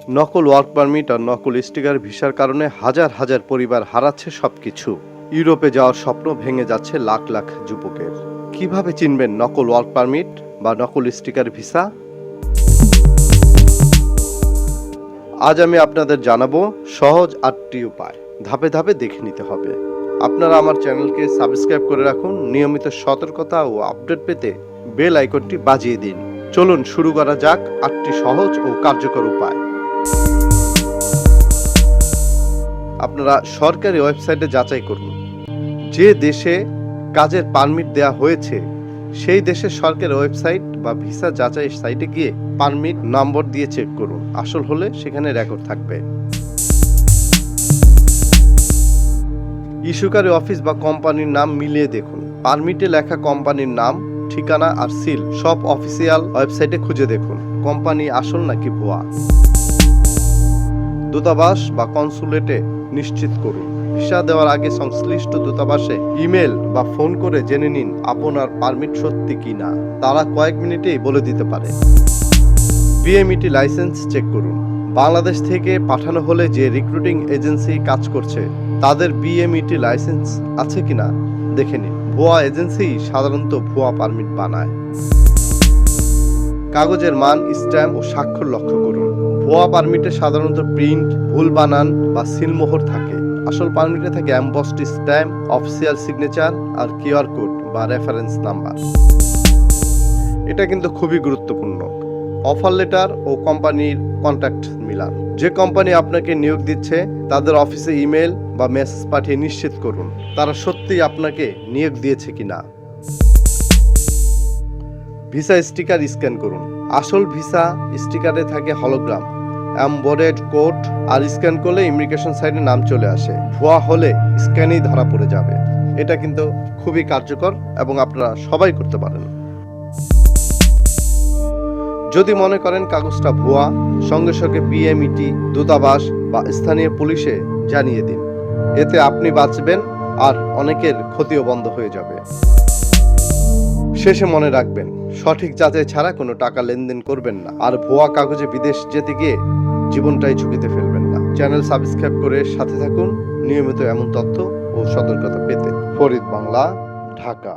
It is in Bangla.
নকল ওয়ার্ক পারমিট আর নকল স্টিকার ভিসার কারণে হাজার হাজার পরিবার হারাচ্ছে সবকিছু। ইউরোপে যাওয়ার স্বপ্ন ভেঙে যাচ্ছে লাখ লাখ যুবকের। কিভাবে চিনবেন নকল ওয়ার্ক পারমিট বা নকল স্টিকার ভিসা? আজ আমি আপনাদের জানাবো সহজ 8টি উপায়। ধাপে ধাপে দেখে নিতে হবে। আপনারা আমার চ্যানেলকে সাবস্ক্রাইব করে রাখুন। নিয়মিত সতর্কতা ও আপডেট পেতে বেল আইকনটি বাজিয়ে দিন। চলুন শুরু করা যাক 8টি সহজ ও কার্যকর উপায়। আপনারা সরকারি ওয়েবসাইটে যাচাই করুন। যে দেশে কাজের পারমিট দেয়া হয়েছে সেই দেশের সরকারি ওয়েবসাইট বা ভিসা যাচাই সাইটে গিয়ে পারমিট নম্বর দিয়ে চেক করুন। আসল হলে সেখানে রেকর্ড থাকবে। ইস্যুকারী অফিস বা কোম্পানির নাম মিলিয়ে দেখুন। পারমিটে লেখা কোম্পানির নাম, ঠিকানা আর সিল সব অফিসিয়াল ওয়েবসাইটে খুঁজে দেখুন কোম্পানি আসল নাকি ভুয়া। দূতাবাস বা কনসুলেটে নিশ্চিত করুন। ভিসা দেওয়ার আগে সংশ্লিষ্ট দূতাবাসে ইমেল বা ফোন করে জেনে নিন আপনার পারমিট সত্যি কিনা। তারা কয়েক মিনিটেই বলে দিতে পারে। বিএমইটি লাইসেন্স চেক করুন। বাংলাদেশ থেকে পাঠানো হলে যে রিক্রুটিং এজেন্সি কাজ করছে তাদের বিএমইটি লাইসেন্স আছে কিনা দেখে নিন। ভুয়া এজেন্সি সাধারণত ভুয়া পারমিট বানায়। কাগজের মান, স্ট্যাম্প ও স্বাক্ষর লক্ষ্য করুন। ভুয়া পারমিটে সাধারণত প্রিন্ট, ভুল বানান বা সিলমোহর থাকে। আসল পারমিটে থাকে এমবসড স্ট্যাম্প, অফিসিয়াল সিগনেচার আর কিউআর কোড বা রেফারেন্স নাম্বার। এটা কিন্তু খুবই গুরুত্বপূর্ণ। অফার লেটার ও কোম্পানির কন্ট্যাক্ট মিলান। যে কোম্পানি আপনাকে নিয়োগ দিচ্ছে তাদের অফিসে ইমেল বা মেসেজ পাঠিয়ে নিশ্চিত করুন তারা সত্যিই আপনাকে নিয়োগ দিয়েছে কিনা। ভিসা স্টিকার স্ক্যান করুন। আসল ভিসা স্টিকারে থাকে হলোগ্রাম, এমবডেড কোড আর স্ক্যান করলে ইমিগ্রেশন সাইটে নাম চলে আসে। ভুয়া হলে স্ক্যানেই ধরা পড়ে যাবে। এটা কিন্তু খুবই কার্যকর এবং আপনারা সবাই করতে পারেন। যদি মনে করেন কাগজটা ভুয়া, সঙ্গে সঙ্গে বিএমইটি, দূতাবাস বা স্থানীয় পুলিশে জানিয়ে দিন। এতে আপনি বাঁচবেন আর অনেকের ক্ষতিও বন্ধ হয়ে যাবে। শেষে মনে রাখবেন, সঠিক যাচাই ছাড়া কোনো টাকা লেনদেন করবেন না। আর ভুয়া কাগজে বিদেশ যেতে গিয়ে জীবনটাই ঝুঁকিতে ফেলবেন না। চ্যানেল সাবস্ক্রাইব করে সাথে থাকুন নিয়মিত এমন তথ্য ও সতর্কতা পেতে। ফরিদ বাংলা, ঢাকা।